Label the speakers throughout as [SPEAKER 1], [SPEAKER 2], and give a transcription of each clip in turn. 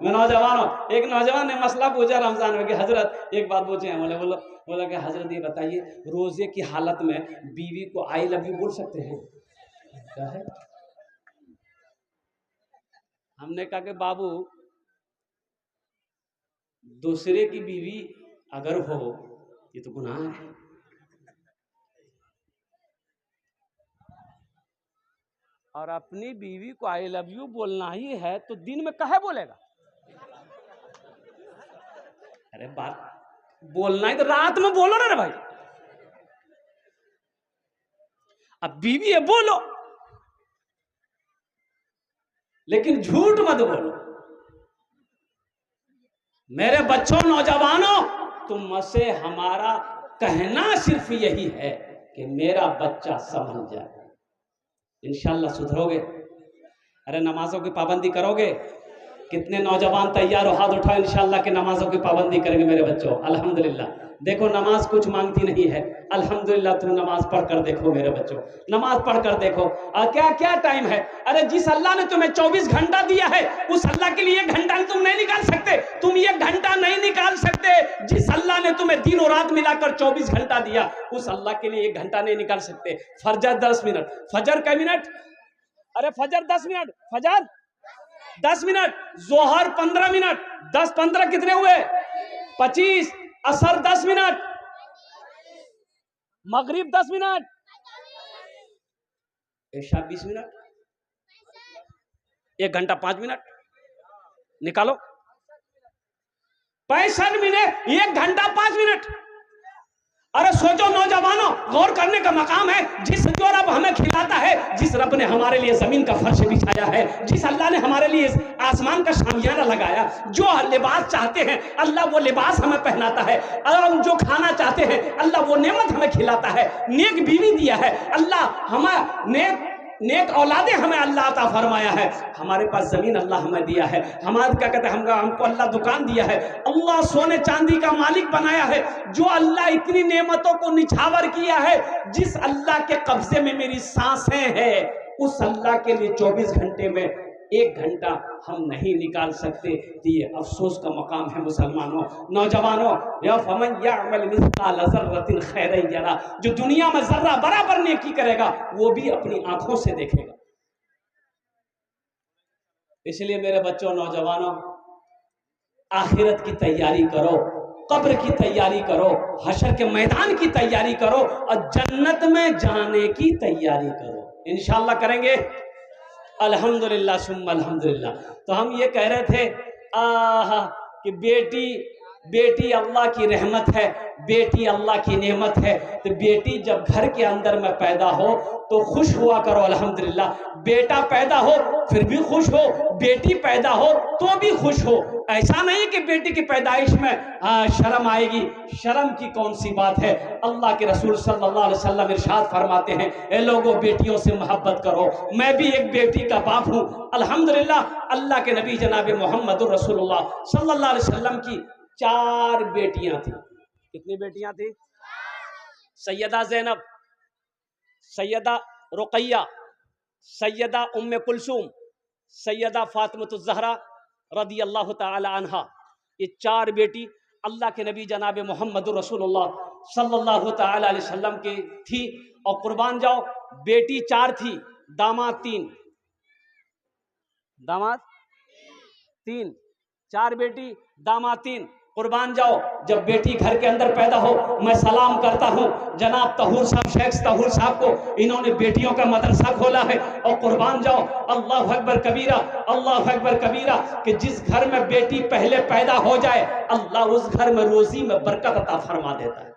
[SPEAKER 1] मैं नौजवान हूँ। एक नौजवान ने मसला पूछा रमजान में कि हजरत एक बात पूछे हैं, बोला कि हजरत ये बताइए रोजे की हालत में बीवी को आई लव यू बोल सकते हैं? क्या है? हमने कहा कि बाबू दूसरे की बीवी अगर हो ये तो गुनाह है। और अपनी बीवी को आई लव यू बोलना ही है तो दिन में कहे बोलेगा? अरे बात बोलना है तो रात में बोलो ना रे भाई। अब बीवी है बोलो, लेकिन झूठ मत बोलो। मेरे बच्चों, नौजवानों, तुम से हमारा कहना सिर्फ यही है कि मेरा बच्चा संभल जाए। इंशाल्लाह सुधरोगे। अरे नमाजों की पाबंदी करोगे? कितने नौजवान तैयार हो? हाथ उठाओ। इंशाल्लाह के नमाजों की पाबंदी करेंगे मेरे बच्चों। अल्हम्दुलिल्लाह। देखो नमाज कुछ मांगती नहीं है। अल्हम्दुलिल्लाह तुम नमाज पढ़ कर देखो मेरे बच्चों, नमाज पढ़ कर देखो। क्या क्या टाइम है? अरे जिस अल्लाह ने तुम्हें 24 घंटा दिया है उस अल्लाह के लिए 1 घंटा तुम नहीं निकाल सकते। तुम 1 घंटा नहीं निकाल सकते। जिस अल्लाह ने तुम्हें दिन और रात मिलाकर 24 घंटा दिया उस अल्लाह के लिए 1 घंटा नहीं निकाल सकते। फजर 10 मिनट, फजर का मिनट, अरे फजर 10 मिनट, फजर 10 मिनट, जोहर 15 मिनट, 10 15 कितने हुए? 25। असर 10 मिनट, मगरिब 10 मिनट, इशा 20 मिनट, 1 घंटा 5 मिनट निकालो। 65 मिनट, 1 घंटा 5 मिनट। अरे सोचो नौजवानों, गौर करने का मकाम है। जिस जो रब हमें खिलाता है, जिस रब ने हमारे लिए जमीन का फर्श बिछाया है, जिस अल्लाह ने हमारे लिए आसमान का शामियाना लगाया, जो लिबास चाहते हैं अल्लाह वो लिबास हमें पहनाता है, और हम जो खाना चाहते हैं अल्लाह वो नेमत हमें खिलाता है। नेक बीवी दिया है अल्लाह, हमें नेक औलादे हमें अल्लाह अता फरमाया है। हमारे पास जमीन अल्लाह हमें दिया है। हमारे क्या कहते हैं, हमको अल्लाह दुकान दिया है। अल्लाह सोने चांदी का मालिक बनाया है। जो अल्लाह इतनी नेमतों को निछावर किया है, जिस अल्लाह के कब्जे में मेरी सांसें हैं उस अल्लाह के लिए 24 घंटे में 1 घंटा हम नहीं निकाल सकते। तो ये अफसोस का मकाम है मुसलमानों, नौजवानों। या फमन यअमल मिस्काल ज़र्रतिन खैरन यरा, जो दुनिया में जर्रा बराबर नेकी करेगा वो भी अपनी आंखों से देखेगा। इसलिए मेरे बच्चों, नौजवानों, आखिरत की तैयारी करो, कब्र की तैयारी करो, हशर के मैदान की तैयारी करो और जन्नत में जाने की तैयारी करो। इंशाअल्लाह करेंगे। अल्हम्दुलिल्लाह सुम्मा अल्हम्दुलिल्लाह। तो हम ये कह रहे थे कि बेटी अल्लाह की रहमत है, बेटी अल्लाह की नेमत है। तो बेटी जब घर के अंदर में पैदा हो तो खुश हुआ करो अल्हम्दुलिल्लाह। बेटा पैदा हो फिर भी खुश हो, बेटी पैदा हो तो भी खुश हो। ऐसा नहीं कि बेटी की पैदाइश में शर्म आएगी। शर्म की कौन सी बात है? अल्लाह के रसूल सल्लल्लाहु अलैहि वसल्लम इरशाद फरमाते हैं, ए लोगों बेटियों से मोहब्बत करो। मैं भी एक बेटी का बाप हूँ अल्हम्दुलिल्लाह। अल्लाह के नबी जनाब मोहम्मद रसूलुल्लाह सल्लल्लाहु अलैहि वसल्लम की 4 बेटियां थी। कितनी बेटियां थी? सैयदा ज़ैनब, सैयदा रुक़ैया, सैयदा उम्मे कुलसूम, सैयदा फातिमतुज़ ज़हरा रदी अल्लाह ताला अन्हा। ये 4 बेटी अल्लाह के नबी जनाब मोहम्मद रसूलुल्लाह सल्लल्लाहु ताला अलैहि वसल्लम की थी। और कुर्बान जाओ, बेटी 4 थी, दामाद 3, दामाद 3, 4 बेटी दामाद 3। कुर्बान जाओ, जब बेटी घर के अंदर पैदा हो, मैं सलाम करता हूँ जनाब तहूर साहब, शेख तहूर साहब को। इन्होंने बेटियों का मदरसा खोला है। और कुर्बान जाओ, अल्लाह अकबर कबीरा, अल्लाह अकबर कबीरा, कि जिस घर में बेटी पहले पैदा हो जाए अल्लाह उस घर में रोजी में बरकत अता फरमा देता है,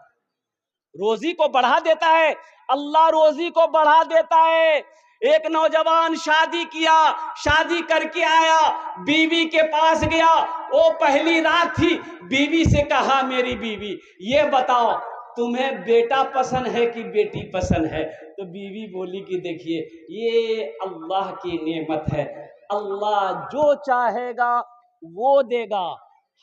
[SPEAKER 1] रोजी को बढ़ा देता है। अल्लाह रोजी को बढ़ा देता है। एक नौजवान शादी किया, शादी करके आया, बीवी के पास गया, वो पहली रात थी। बीवी से कहा, मेरी बीवी ये बताओ तुम्हें बेटा पसंद है कि बेटी पसंद है? तो बीवी बोली कि देखिए ये अल्लाह की नेमत है, अल्लाह जो चाहेगा वो देगा,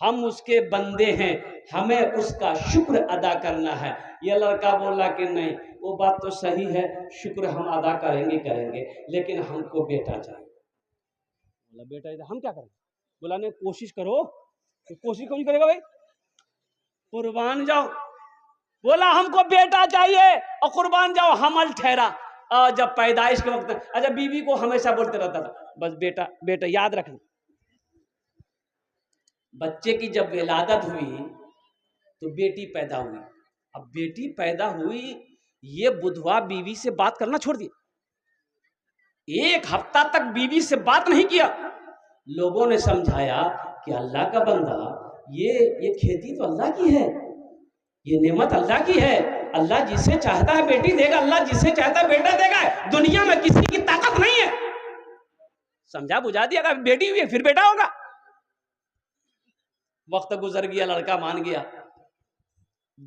[SPEAKER 1] हम उसके बंदे हैं, हमें उसका शुक्र अदा करना है। यह लड़का बोला कि नहीं, वो बात तो सही है, शुक्र हम अदा करेंगे, लेकिन हमको बेटा चाहिए। बोला बेटा हम क्या करें? बोला नहीं कोशिश करो, तो कोशिश कौन करेगा भाई, कुर्बान जाओ। बोला हमको बेटा चाहिए और कुर्बान जाओ, हमल ठहरा। जब पैदाइश के वक्त, अच्छा बीवी को हमेशा बोलते रहता था बस बेटा बेटा, याद रखना। बच्चे की जब विलादत हुई तो बेटी पैदा हुई। अब बेटी पैदा हुई, ये बुधवा बीवी से बात करना छोड़ दिया, 1 हफ्ता तक बीवी से बात नहीं किया। लोगों ने समझाया कि अल्लाह का बंदा, ये खेती तो अल्लाह की है, ये नेमत अल्लाह की है, अल्लाह जिसे चाहता है बेटी देगा, अल्लाह जिसे चाहता है बेटा देगा, दुनिया में किसी की ताकत नहीं है। समझा बुझा दिया, अगर बेटी हुई फिर बेटा होगा। वक्त गुजर गया, लड़का मान गया,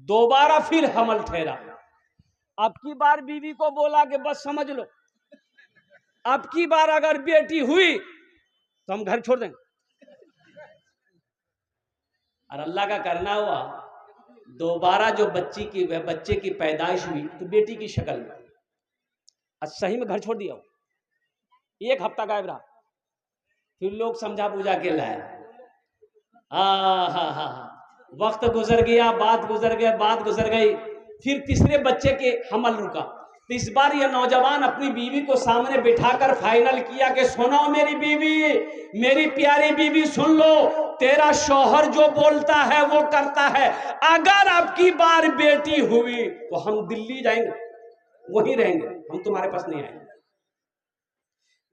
[SPEAKER 1] दोबारा फिर हमल ठहरा। अब की बार बीवी को बोला कि बस समझ लो, अब की बार अगर बेटी हुई तो हम घर छोड़ देंगे। और अल्लाह का करना हुआ, दोबारा जो बच्चे की पैदाइश हुई तो बेटी की शक्ल में, सही में घर छोड़ दिया। 1 हफ्ता गायब रहा, फिर लोग समझा बुझा के लाए। वक्त गुजर गया, बात गुजर गई, फिर तीसरे बच्चे के हमल रुका। तो इस बार ये नौजवान अपनी बीवी को सामने बिठाकर फाइनल किया कि सुनो मेरी बीवी, मेरी प्यारी बीवी सुन लो, तेरा शौहर जो बोलता है वो करता है। अगर अब की बार बेटी हुई तो हम दिल्ली जाएंगे, वहीं रहेंगे, हम तुम्हारे पास नहीं आएंगे।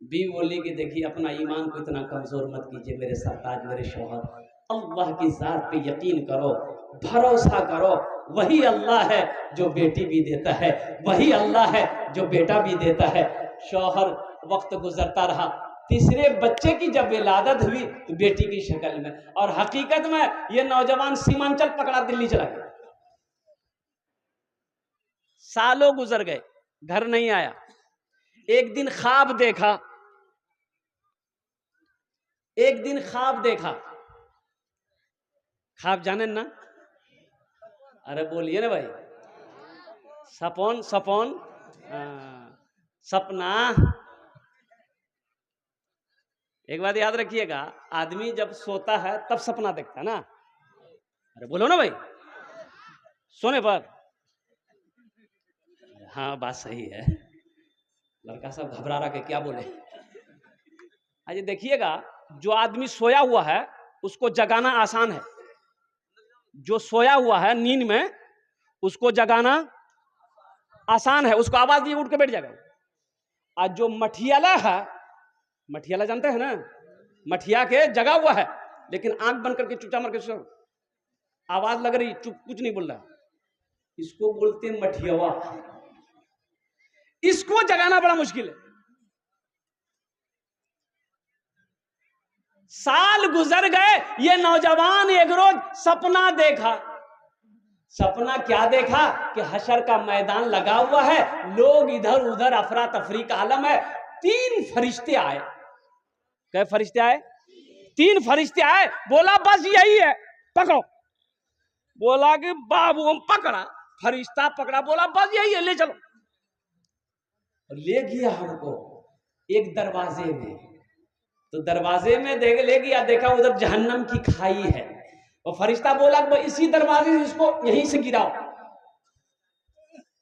[SPEAKER 1] बीवी बोली कि देखिए अपना ईमान को इतना कमजोर मत कीजिए मेरे सरताज, मेरे शौहर, अल्लाह की जात पे यकीन करो, भरोसा करो, वही अल्लाह है जो बेटी भी देता है, वही अल्लाह है जो बेटा भी देता है। शौहर वक्त गुजरता रहा, तीसरे बच्चे की जब विलादत हुई तो बेटी की शक्ल में, और हकीकत में ये नौजवान सीमांचल पकड़ा दिल्ली चला गया। सालों गुजर गए, घर नहीं आया। एक दिन ख्वाब देखा, ख्वाब जाने ना, अरे बोलिए ना भाई, सपन सपना। एक बात याद रखिएगा, आदमी जब सोता है तब सपना देखता है ना। अरे बोलो ना भाई, सोने पर। हाँ बात सही है, लड़का सब घबरा रहा कि क्या बोले। आज देखिएगा, जो आदमी सोया हुआ है उसको जगाना आसान है, जो सोया हुआ है नींद में उसको जगाना आसान है, उसको आवाज दिए उठ के बैठ जाएगा। और जो मठियाला है, मठियाला जानते हैं ना, मठिया के जगा हुआ है लेकिन आंख बंद करके चुपचाप मार के सो, आवाज लग रही, चुप, कुछ नहीं बोल रहा, इसको बोलते हैं मठियावा। इसको जगाना बड़ा मुश्किल है। साल गुजर गए, ये नौजवान एक रोज सपना देखा। सपना क्या देखा कि हशर का मैदान लगा हुआ है, लोग इधर उधर अफरा तफरी का आलम है। 3 फरिश्ते आए। क्या फरिश्ते आए? 3 फरिश्ते आए। बोला बस यही है, पकड़ो। बोला कि बाबू हम पकड़ा, फरिश्ता पकड़ा, बोला बस यही है, ले चलो। ले गया हमको एक दरवाजे में, तो दरवाजे में ले गया, देखा उधर जहन्नम की खाई है। और फरिश्ता बोला इसी दरवाजे से इसको यहीं से गिराओ।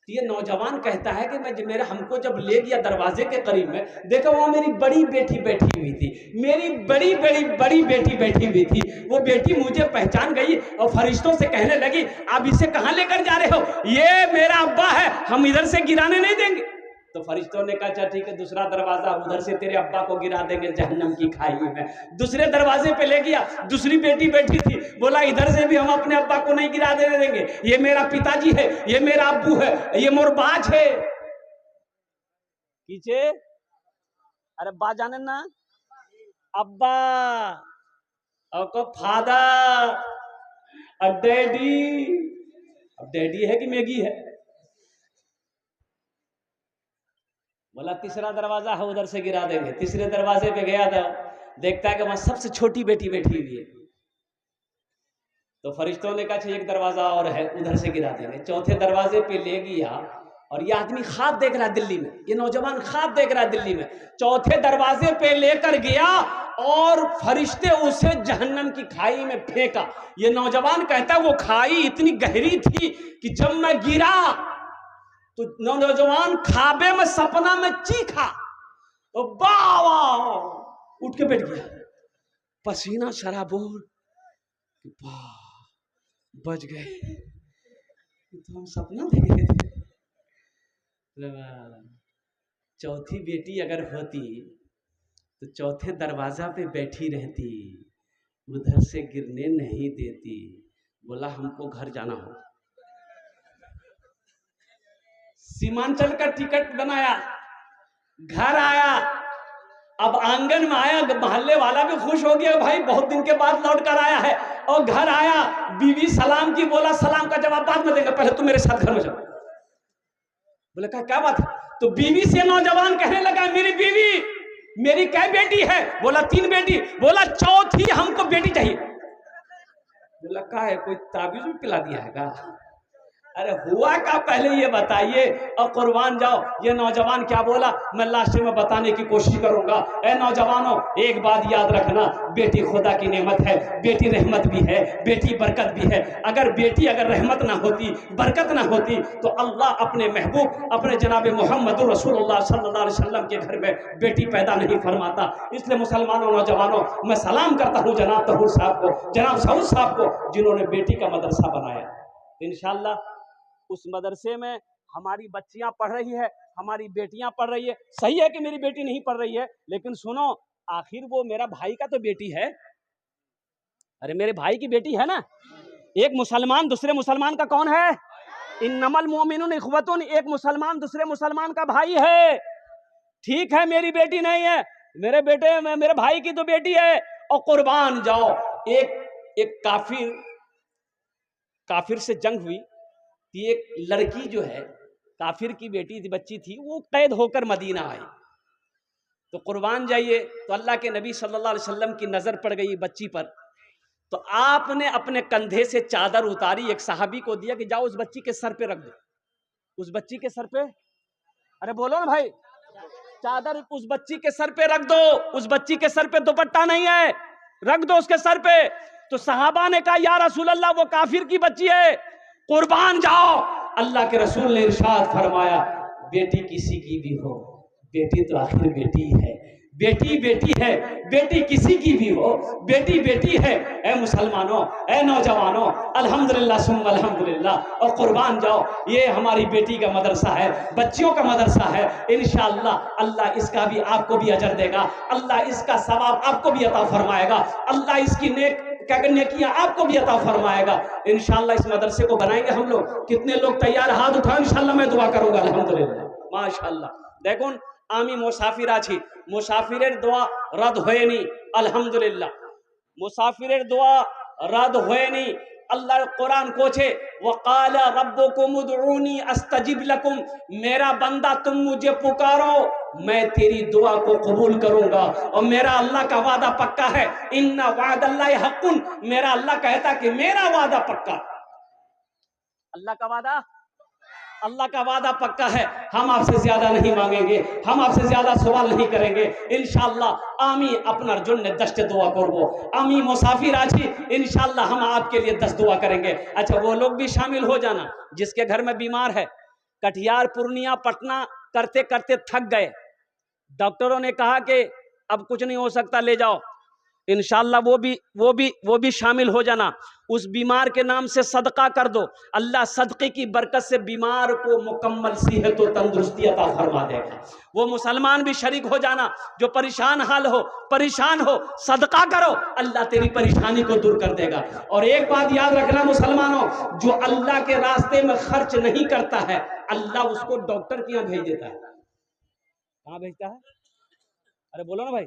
[SPEAKER 1] ये नौजवान कहता है कि हमको जब ले गया दरवाजे के करीब में, देखा वहां मेरी बड़ी बेटी बैठी हुई थी, मेरी बड़ी बेटी बैठी हुई थी। वो बेटी मुझे पहचान गई और फरिश्तों से कहने लगी आप इसे कहां लेकर जा रहे हो? ये मेरा अब्बा है, हम इधर से गिराने नहीं देंगे। तो फरिश्तों ने कहा अच्छा ठीक है, दूसरा दरवाजा, उधर से तेरे अब्बा को गिरा देंगे जहन्नम की खाई में। दूसरे दरवाजे पे ले गया, दूसरी बेटी बैठी थी, बोला इधर से भी हम अपने अब्बा को नहीं गिरा देने देंगे, ये मेरा पिताजी है, ये मेरा अब्बू है, ये मोर बाज है। पीछे अरे बा जाने ना, अब्बा और को फादर और डैडी। अब डैडी है कि मैगी है? बोला तीसरा दरवाजा है, उधर से गिरा देंगे। तीसरे दरवाजे पे गया था, देखता है कि वहां सबसे छोटी बेटी बैठी हुई है। तो फरिश्तों ने कहा एक दरवाजा और है, उधर से गिरा देंगे। चौथे दरवाजे पे ले गया, और ये आदमी ख्वाब देख रहा है दिल्ली में, ये नौजवान ख्वाब देख रहा है दिल्ली में। चौथे दरवाजे पे लेकर गया और फरिश्ते उसे जहन्नम की खाई में फेंका। ये नौजवान कहता है वो खाई इतनी गहरी थी कि जब मैं गिरा तो नौजवान खाबे में सपना में चीखा, वाह, उठ के बैठ गया, पसीना शराबोर, बच गए, तो हम सपना देख रहे थे। चौथी बेटी अगर होती तो चौथे दरवाजा पे बैठी रहती, उधर से गिरने नहीं देती। बोला हमको घर जाना हो। सीमांचल का टिकट बनाया, घर आया, अब आंगन में आया, मोहल्ले वाला भी खुश हो गया, भाई बहुत दिन के बाद लौट कर आया है। और घर आया, बीवी सलाम की, बोला सलाम का जवाब बाद में देंगे, पहले तुम मेरे साथ घर में जाओ। बोले क्या बात है? तो बीवी से नौजवान कहने लगा, मेरी बीवी, मेरी क्या बेटी है? बोला 3 बेटी। बोला चौथी हमको बेटी चाहिए। बोला क्या है, कोई ताबीज भी पिला दिया है क्या? अरे हुआ क्या पहले ये बताइए और कुर्बान जाओ। ये नौजवान क्या बोला, मैं लास्ट में बताने की कोशिश करूंगा। ए नौजवानों, एक बात याद रखना, बेटी खुदा की नेमत है, बेटी रहमत भी है, बेटी बरकत भी है। अगर बेटी अगर रहमत ना होती, बरकत ना होती, तो अल्लाह अपने महबूब, अपने जनाब मोहम्मद रसूलुल्लाह सल्लल्लाहु अलैहि वसल्लम के घर में बेटी पैदा नहीं फरमाता। इसलिए मुसलमानों, नौजवानों, मैं सलाम करता हूँ जनाब तहूर साहब को, जनाब सऊद साहब को, जिन्होंने बेटी का मदरसा बनाया। इंशाअल्लाह उस मदरसे में हमारी बच्चियां पढ़ रही है, हमारी बेटियां पढ़ रही है। सही है कि मेरी बेटी नहीं पढ़ रही है, लेकिन सुनो, आखिर वो मेरा भाई का तो बेटी है। अरे मेरे भाई की बेटी है ना। एक मुसलमान दूसरे मुसलमान का कौन है? इन्नमल मोमिनून इख्वतुन, एक मुसलमान दूसरे मुसलमान का भाई है। ठीक है, मेरी बेटी नहीं है, मेरे बेटे में मेरे भाई की तो बेटी है। और कुर्बान जाओ, एक काफिर से जंग हुई, एक लड़की जो है काफिर की बेटी थी, बच्ची थी, वो कैद होकर मदीना आई। तो कुर्बान जाइए, तो अल्लाह के नबी सल्लल्लाहु अलैहि वसल्लम की नजर पड़ गई बच्ची पर। तो आपने अपने कंधे से चादर उतारी, एक सहाबी को दिया कि जाओ उस बच्ची के सर पे रख दो। उस बच्ची के सर पे, अरे बोलो ना भाई, चादर उस बच्ची के सर पे रख दो। उस बच्ची के सर पे दुपट्टा नहीं है, रख दो उसके सर पे। तो सहाबा ने कहा, या रसूल अल्लाह, वो काफिर की बच्ची है। कुर्बान जाओ, अल्लाह के रसूल ने इरशाद फरमाया, बेटी किसी की भी हो, बेटी तो आखिर बेटी है, बेटी बेटी है, बेटी किसी की भी हो, बेटी बेटी है। ए मुसलमानों, ए नौजवानों, अल्हम्दुलिल्लाह सुम्मा अल्हम्दुलिल्लाह। और कुर्बान जाओ, ये हमारी बेटी का मदरसा है, बच्चियों का मदरसा है। इंशाअल्लाह अल्लाह इसका भी आपको भी अजर देगा, अल्लाह इसका सवाब आपको भी अता फरमाएगा, अल्लाह इसकी क्या करने किया आपको भी अता फरमाएगा। इंशाअल्लाह इस मदरसे को बनाएंगे हम लोग। कितने लोग तैयार, हाथ उठाओ, इंशाअल्लाह मैं दुआ करूंगा। अल्हम्दुलिल्लाह, माशाअल्लाह। देखो आमी मुसाफिर आছি, मुसाफिरेर দোয়া रद्द হয়নি, আলহামদুলিল্লাহ। মুসাফিরের দোয়া रद्द হয়নি। अल्लाह कुरान कोचे, वक़ाला रब्बुकुम उदऊनी अस्तजिब लकुम, मेरा बंदा तुम मुझे पुकारो, मैं तेरी दुआ को कबूल करूंगा। और मेरा अल्लाह का वादा पक्का है, इन्ना वादल्लाहि हक़्क़ुन, मेरा अल्लाह कहता कि मेरा वादा पक्का। अल्लाह का वादा पक्का है। हम आपसे ज्यादा नहीं मांगेंगे, हम आपसे ज्यादा सवाल नहीं करेंगे। इंशाअल्लाह आमी अपनार जन्य 10 दुआ करबो। आमी मुसाफिर आছি, इंशाअल्लाह हम आपके लिए 10 दुआ करेंगे। अच्छा, वो लोग भी शामिल हो जाना जिसके घर में बीमार है। कटिहार, पूर्णिया, पटना करते करते थक गए, डॉक्टरों ने कहा कि अब कुछ नहीं हो सकता, ले जाओ। इंशाअल्लाह वो भी शामिल हो जाना। उस बीमार के नाम से सदका कर दो, अल्लाह सदक़े की बरकत से बीमार को मुकम्मल सेहत और तंदुरुस्ती अता फरमा देगा। वो मुसलमान भी शरीक हो जाना जो परेशान हो, सदका करो, अल्लाह तेरी परेशानी को दूर कर देगा। और एक बात याद रखना मुसलमानों, जो अल्लाह के रास्ते में खर्च नहीं करता है, अल्लाह उसको डॉक्टर के यहाँ भेज देता है। कहाँ भेजता है? अरे बोलो ना भाई,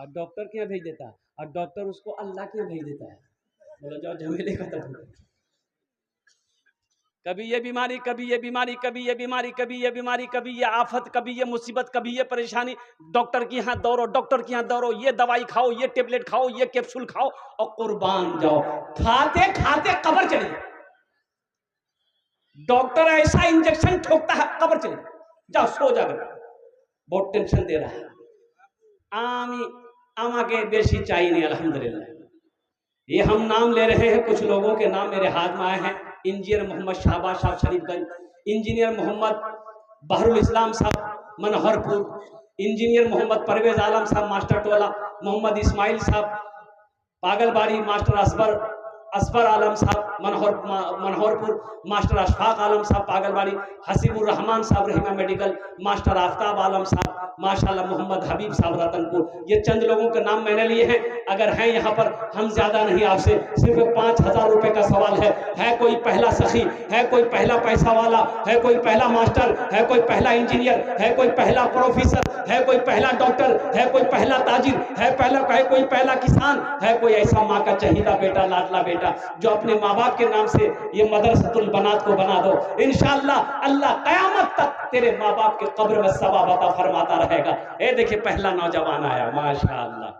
[SPEAKER 1] डॉक्टर के यहाँ भेज देता है, और डॉक्टर उसको अल्लाह के यहाँ भेज देता है। बोलो जाओ, झमेले खत्म। कभी ये बीमारी, कभी ये बीमारी, कभी ये बीमारी, कभी ये बीमारी, कभी ये आफत, कभी ये मुसीबत, कभी ये परेशानी। डॉक्टर के यहाँ दौड़ो, डॉक्टर के यहाँ दौड़ो, ये दवाई खाओ, ये टेबलेट खाओ, ये कैप्सूल खाओ, और कुर्बान जाओ, खाते खाते कब्र चले। डॉक्टर ऐसा इंजेक्शन ठोकता है, कब्र चले जाओ, सो जाकर, बहुत टेंशन दे रहा है। आमा के बेशी चाहिए नहीं अल्हम्दुलिल्लाह। ये हम नाम ले रहे हैं, कुछ लोगों के नाम मेरे हाथ में आए हैं। इंजीनियर मोहम्मद शाहबाज साहब शरीफगंज, इंजीनियर मोहम्मद बहरुल इस्लाम साहब मनोहरपुर, इंजीनियर मोहम्मद परवेज आलम साहब मास्टर टोला, मोहम्मद इस्माइल साहब पागलबाड़ी, मास्टर असबर आलम साहब मनोहरपुर, मास्टर अशफाक आलम साहब पागलबाड़ी, हसीबुर रहमान साहब रहीमा मेडिकल, मास्टर आफ्ताब आलम साहब माशाल्लाह, मोहम्मद हबीब साहब रतनपुर। ये चंद लोगों के नाम मैंने लिए हैं। अगर हैं यहाँ पर, हम ज्यादा नहीं, आपसे सिर्फ 5,000 रुपए का सवाल है कोई पहला सखी, है कोई पहला पैसा वाला, है कोई पहला मास्टर, है कोई पहला इंजीनियर, है कोई पहला प्रोफेसर, है कोई पहला डॉक्टर, है कोई पहला ताजिर, है कोई पहला किसान, है कोई ऐसा माँ का चहीदा बेटा, लाडला बेटा जो अपने माँ बाप के नाम से ये मदरसतुल बनात को बना दो। इंशाअल्लाह अल्लाह कयामत तक तेरे माँ बाप के कब्र में सवाब अता फरमाता रहेगा। ये देखिए पहला नौजवान आया, माशाअल्लाह।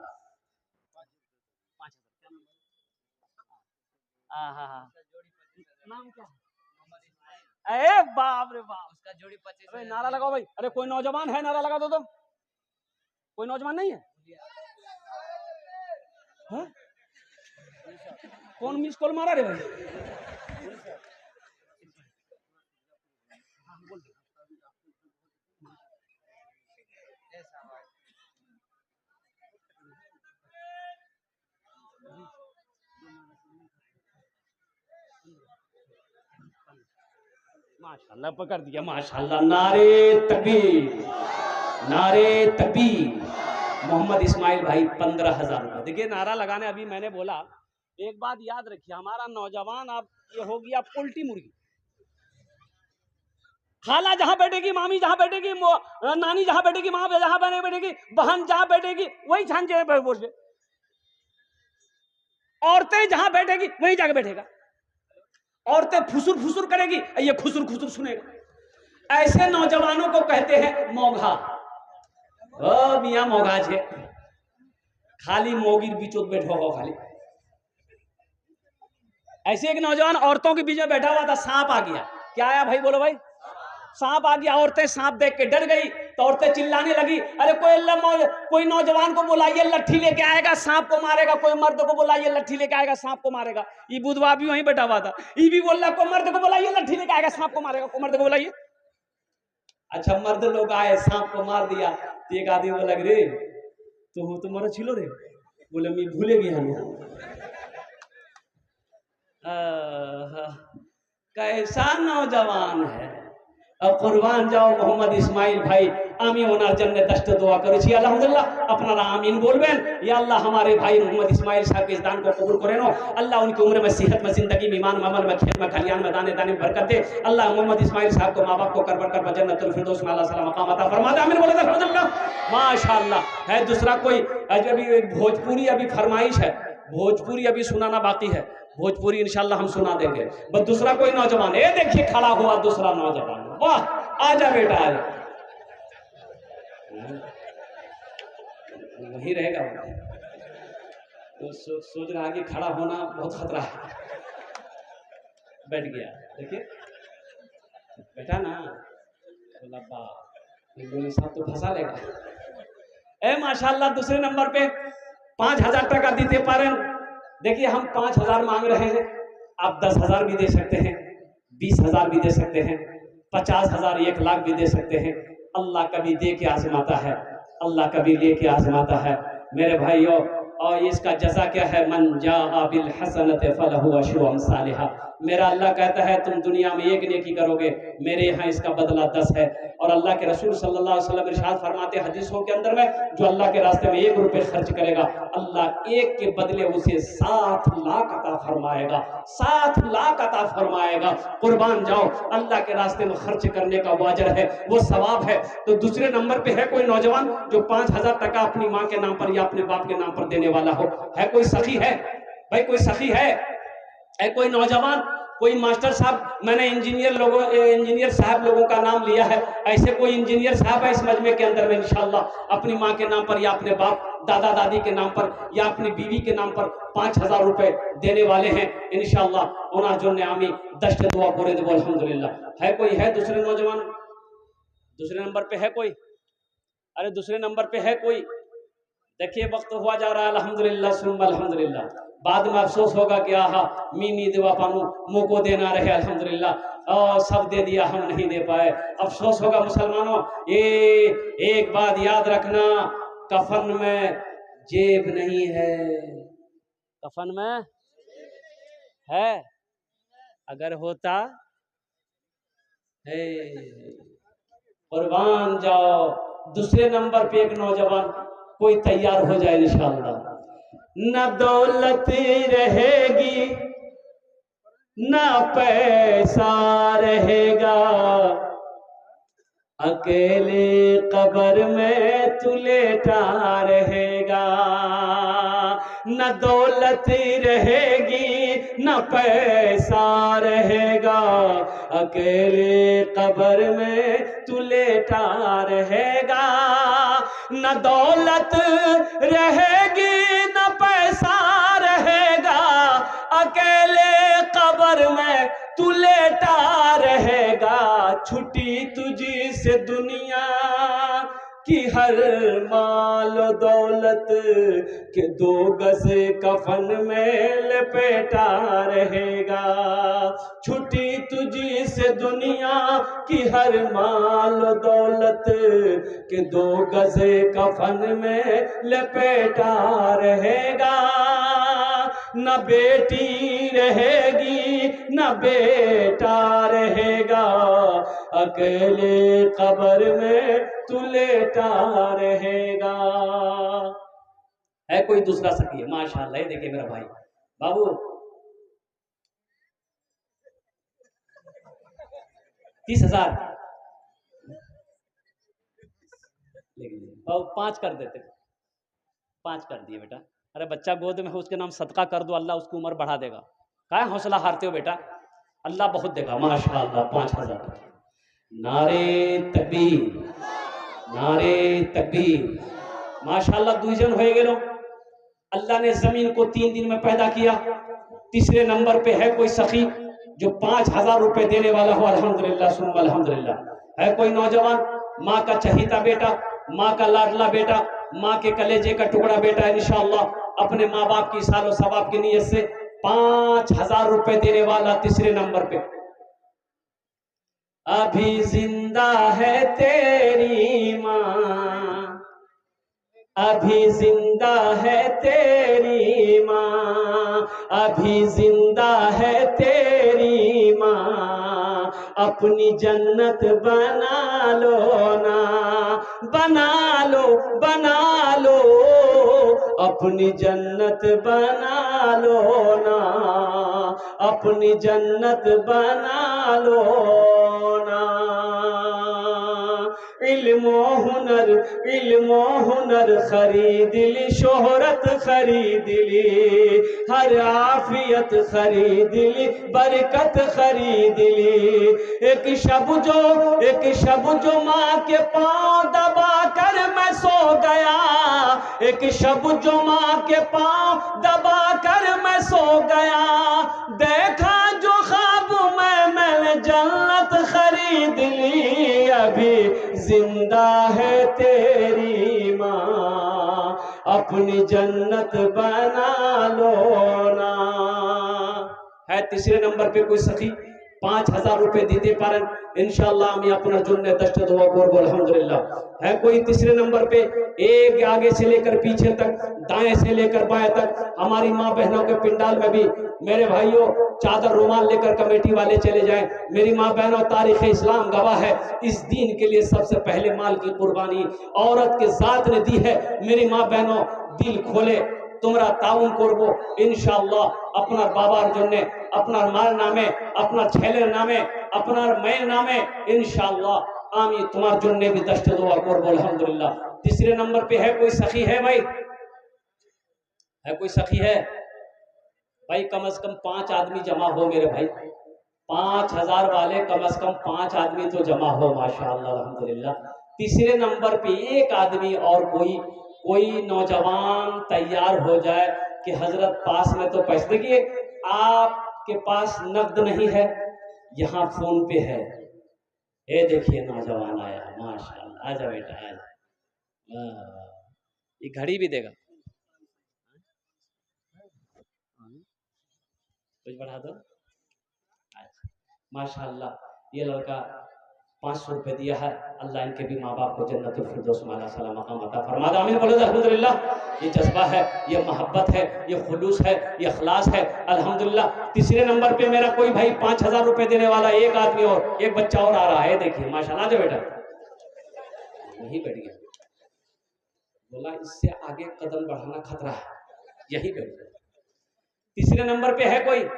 [SPEAKER 1] नाम क्या है? अरे बाप रे बाप, उसका जोड़ी 25। अरे नारा लगाओ भाई। अरे कोई नौजवान है, नारा लगा दो। तो कोई नौजवान नहीं है? हाँ? कौन मिस कॉल मारा रे भाई? माशाल्लाह पकड़ दिया, माशाल्लाह। नारे तकबीर, नारे तकबीर। मोहम्मद इस्माइल भाई 15,000 रुपए। देखिए नारा लगाने अभी मैंने बोला, एक बात याद रखिए, हमारा नौजवान अब ये हो गया पोल्ट्री मुर्गी। खाला जहां बैठेगी, मामी जहां बैठेगी, नानी जहां बैठेगी, माँ जहां बैठेगी, बहन जहां बैठेगी वही छान बोल। औरतें जहां बैठेगी वही जाके बैठेगा। औरतें फुसुर फुसुर करेगी, ये खुसुर खुसुर सुनेगा। ऐसे नौजवानों को कहते हैं मौघा। ओ मियां मौघा छे, खाली मोगिर बीचों बैठो हो खाली। ऐसे एक नौजवान औरतों के बीच में बैठा हुआ था, सांप आ गया। क्या आया भाई? बोलो भाई। सांप आ गया। औरतें सांप देख के डर गई, तो औरतें चिल्लाने लगी, अरे कोई नौजवान को बुलाइए, लट्ठी लेके आएगा, सांप को मारेगा। कोई मर्द को बुलाइए, लट्ठी लेके आएगा, सांप को मारेगा। ये बुधवा भी वहीं बैठा हुआ था, ये भी बोल रहा कोई मर्द को बुलाइए, लट्ठी लेके आएगा, सांप को मारेगा। कोई मर्द को बुलाइए। अच्छा मर्द लोग आए, सांप को मार दिया। तो एक आदमी बोला रे तो मरो छिलो रे, बोले मैं भूले गया कैसा नौजवान है। अब कुर्बान जाओ मोहम्मद इस्माइल भाई। आमी ओनार जन्नत दस्त दुआ करो छी अल्हम्दुलिल्लाह। अपना आमीन बोलबेन। या अल्लाह हमारे भाई मोहम्मद इस्माइल साहब के इस दान को कबूल करें। अल्लाह उनकी उम्र में, सेहत में, जिंदगी में, ईमान में, अमल में, खेत में, खलियान में, दाने दाने में बरकत दे। अल्लाह मोहम्मद इस्माइल साहब को, माँ बाप को कर कर जन्नतुल फिरदौस में अल्लाह सलाम मकाम अता फरमा दे। आमीन बोलो अल्हम्दुलिल्लाह। माशाअल्लाह। है दूसरा कोई अभी भोजपुरी अभी फरमाइश है, भोजपुरी अभी सुनाना बाकी है। भोजपुरी इंशाल्लाह हम सुना देंगे। बस दूसरा कोई नौजवान, ये देखिए खड़ा हुआ दूसरा नौजवान। वाह, आजा बेटा आजा। वही रहेगा तो सोच रहा कि खड़ा होना बहुत खतरा है। बैठ गया, देखिए बेटा ना, बोला साहब तो फंसा लेगा। ए माशाल्लाह। दूसरे नंबर पे 5,000 टका दीते पारे। देखिए हम 5,000 मांग रहे हैं, आप 10,000 भी दे सकते हैं, 20,000 भी दे सकते हैं, 50,000, 1 लाख भी दे सकते हैं। अल्लाह कभी दे के आजमाता है, अल्लाह कभी ले के आजमाता है मेरे भाइयों। और इसका जज़ा क्या है? मन जाअ बिल हसनति फलहु अशरु अमसालिहा। मेरा अल्लाह कहता है तुम दुनिया में एक नेकी करोगे, मेरे यहाँ इसका बदला 10 है। और अल्लाह के रसूल सल्लल्लाहु अलैहि वसल्लम इरशाद फरमाते हदीसों के अंदर में, जो अल्लाह के रास्ते में 1 रुपए खर्च करेगा, अल्लाह 1 के बदले उसे 7 लाख अता फरमाएगा, 7 लाख अता फरमाएगा। कुर्बान जाओ, अल्लाह के रास्ते में खर्च करने का वो अजर है, वो सवाब है। तो दूसरे नंबर पे है कोई नौजवान जो 5,000 टका अपनी माँ के नाम पर या अपने बाप के नाम पर देने वाला हो? है कोई सखी? है भाई कोई सखी है कोई नौजवान, कोई मास्टर साहब? मैंने इंजीनियर साहब लोगों का नाम लिया है। ऐसे कोई इंजीनियर साहब है इस मजमे के अंदर में इंशाअल्लाह अपनी माँ के नाम पर या अपने बाप दादा दादी के नाम पर या अपनी बीवी के नाम पर 5,000 रुपए देने वाले हैं इंशाअल्लाह। उन्हें जो आमी दस्त दुआ पूरे दो अल्हम्दुलिल्लाह। है कोई? है दूसरे नौजवान? दूसरे नंबर पे है कोई? अरे दूसरे नंबर पे है कोई? देखिए वक्त हुआ जा रहा है, अल्हम्दुलिल्लाह सुम्मा अल्हम्दुलिल्लाह। बाद में अफसोस होगा कि आहा मीनी देवा पानू मुँह को देना रहे, अल्हम्दुलिल्लाह और सब दे दिया हम नहीं दे पाए। अफसोस होगा मुसलमानों। ये एक बात याद रखना, कफन में जेब नहीं है, कफन में है, अगर होता है कुर्बान जाओ। दूसरे नंबर पे एक नौजवान कोई तैयार हो जाए इंशाअल्लाह। न दौलत रहेगी न पैसा रहेगा, अकेले कब्र में तू लेटा रहेगा। न दौलत रहेगी न पैसा रहेगा, अकेले कब्र में तू लेटा रहेगा। न दौलत रहेगी न पैसा रहेगा, अकेले कब्र में तू लेटा रहेगा। छुट्टी तुझी से दुनिया की हर माल दौलत के 2 गज कफन में लपेटा रहेगा। छुट्टी तुझी से दुनिया की हर माल दौलत के 2 गज कफन में लपेटा रहेगा। न बेटी रहेगी न बेटा रहेगा, अकेले कब्र में तू लेटा रहेगा। है कोई दूसरा सखी? माशाअल्लाह। देखिए मेरा भाई बाबू 30,000 और 5 कर देते, 5 कर दिए बेटा। अरे बच्चा गोद में है, उसके नाम सदका कर दो, अल्लाह उसकी उम्र बढ़ा देगा। क्या हौसला हारते हो बेटा, अल्लाह बहुत देगा माशाअल्लाह। 5,000। नारे तकबीर, नारे तकबीर। माशाअल्लाह दुईजन हो गए। अल्लाह ने जमीन को 3 दिन में पैदा किया। तीसरे नंबर पे है कोई सखी जो 5,000 रुपए देने वाला हो, अल्हम्दुलिल्लाह सुम्मा अल्हम्दुलिल्लाह। है कोई नौजवान, माँ का चहीता बेटा, माँ का लाडला बेटा, माँ के कलेजे का टुकड़ा बेटा, इंशाअल्लाह अपने माँ बाप की सालो सवाब की नीयत से 5,000 रुपए देने वाला तीसरे नंबर पे। अभी जिंदा है तेरी माँ, अभी जिंदा है तेरी माँ, अभी जिंदा है तेरी माँ, अपनी जन्नत बना लो ना, बना लो बना लो, अपनी जन्नत बना लो ना, अपनी जन्नत बना लो ना। इल्मो हुनर, इल्मो हुनर खरीद ली, शोहरत खरीद ली, हर आफियत खरीद ली, बरकत खरीद ली। एक शब जो माँ के पाँव दबा कर मैं सो गया, एक शब जो माँ के पाँव दबा कर मैं सो गया, देखा जो ख्वाब मैंने जन्नत खरीद ली। अभी जिंदा है तेरी माँ, अपनी जन्नत बना लो ना। है तीसरे नंबर पे कोई सखी 5,000 रुपए दीते पारें इंशाअल्लाह আমি আপনার জন্য दस्त दुआ করব अल्हम्दुलिल्लाह। है कोई तीसरे नंबर पे, एक आगे से लेकर पीछे तक, दाएं से लेकर बाएं तक। हमारी माँ बहनों के पिंडाल में भी मेरे भाइयों चादर रुमाल लेकर कमेटी वाले चले जाएं। मेरी माँ बहनों तारीख इस्लाम गवाह है, इस दीन के लिए सबसे पहले माल की कुर्बानी औरत के जात ने दी है। मेरी माँ बहनों दिल खोले তোমরা তাউন করব ইনশাআল্লাহ আপনার বাবার জন্য, আপনার মার নামে, আপনার ছেলের নামে, আপনার মেয়ের নামে ইনশাআল্লাহ আমি তোমার জন্য भी दस्त दुआ করব अल्हम्दुलिल्लाह। तीसरे नंबर पे है कोई सखी? है भाई, है कोई सखी? है भाई, कम से कम 5 आदमी जमा हो मेरे भाई, 5,000 वाले कम से कम 5 आदमी तो जमा हो माशाअल्लाह अल्हम्दुलिल्लाह। तीसरे नंबर पे एक आदमी और कोई नौजवान तैयार हो जाए कि हजरत पास में तो पैसे, देखिए आपके पास नकद नहीं है, यहाँ फोन पे है। ये देखिए नौजवान आया माशाअल्लाह, आजा बेटा आजा। ये घड़ी भी देगा, कुछ बढ़ा दो। माशाअल्लाह, ये लड़का 500 रुपए दिया है। अल्लाह इनके भी माँ बाप को जन्नतुल फिरदौस में आला मकाम अता फरमा दे। आमीन बोलो अल्हम्दुलिल्लाह। ये जज्बा है, ये मोहब्बत है, ये खुलूस है, ये इखलास है। अल्हम्दुलिल्लाह। तीसरे नंबर पे मेरा कोई भाई 5000 रुपए देने वाला, एक आदमी और एक बच्चा और आ रहा है, देखिए माशाअल्लाह। जो बेटा यही बैठ गया, बोला इससे आगे कदम बढ़ाना खतरा है, यही बैठ गया। तीसरे नंबर पे है कोई,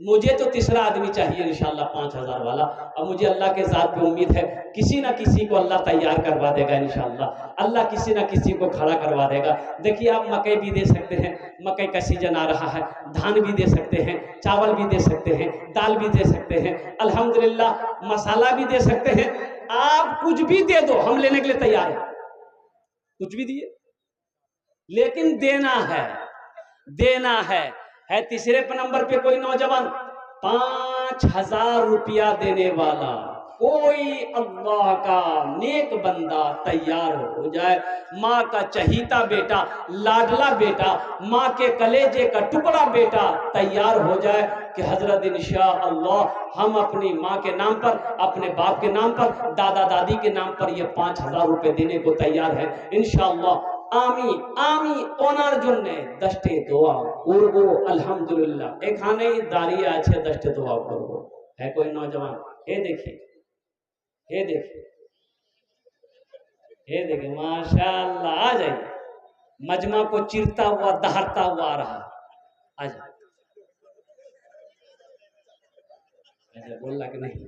[SPEAKER 1] मुझे तो तीसरा आदमी चाहिए इंशाल्लाह 5000 वाला। अब मुझे अल्लाह के ज़ात पे उम्मीद है किसी ना किसी को अल्लाह तैयार करवा देगा इंशाल्लाह। अल्लाह किसी ना किसी को खड़ा करवा देगा। देखिए आप मकई भी दे सकते हैं, मकई का सीजन आ रहा है, धान भी दे सकते हैं, चावल भी दे सकते हैं, दाल भी दे सकते हैं, अल्हम्दुलिल्लाह मसाला भी दे सकते हैं। आप कुछ भी दे दो, हम लेने के लिए तैयार हैं। कुछ भी दिए, लेकिन देना है, देना है। तीसरे नंबर पे कोई नौजवान 5000 रुपया देने वाला, कोई अल्लाह का नेक बंदा तैयार हो जाए। माँ का चहीता बेटा, लाडला बेटा, माँ के कलेजे का टुकड़ा बेटा तैयार हो जाए कि हजरत इंशाअल्लाह हम अपनी माँ के नाम पर, अपने बाप के नाम पर, दादा दादी के नाम पर ये 5000 रुपए देने को तैयार है इंशाअल्लाह। आमी आमी ओनार জন্য 10টি দোয়া করব আলহামদুলিল্লাহ। এখানেই দাঁড়িয়ে আছে 10টি দোয়া করব। है कोई नौजवान? ये देखिए, ये देखिए, ये देखिए माशाअल्लाह। आ जाइए, मजमा को चीरता हुआ दहाड़ता हुआ आ रहा। आ जाए, बोल रहा कि नहीं?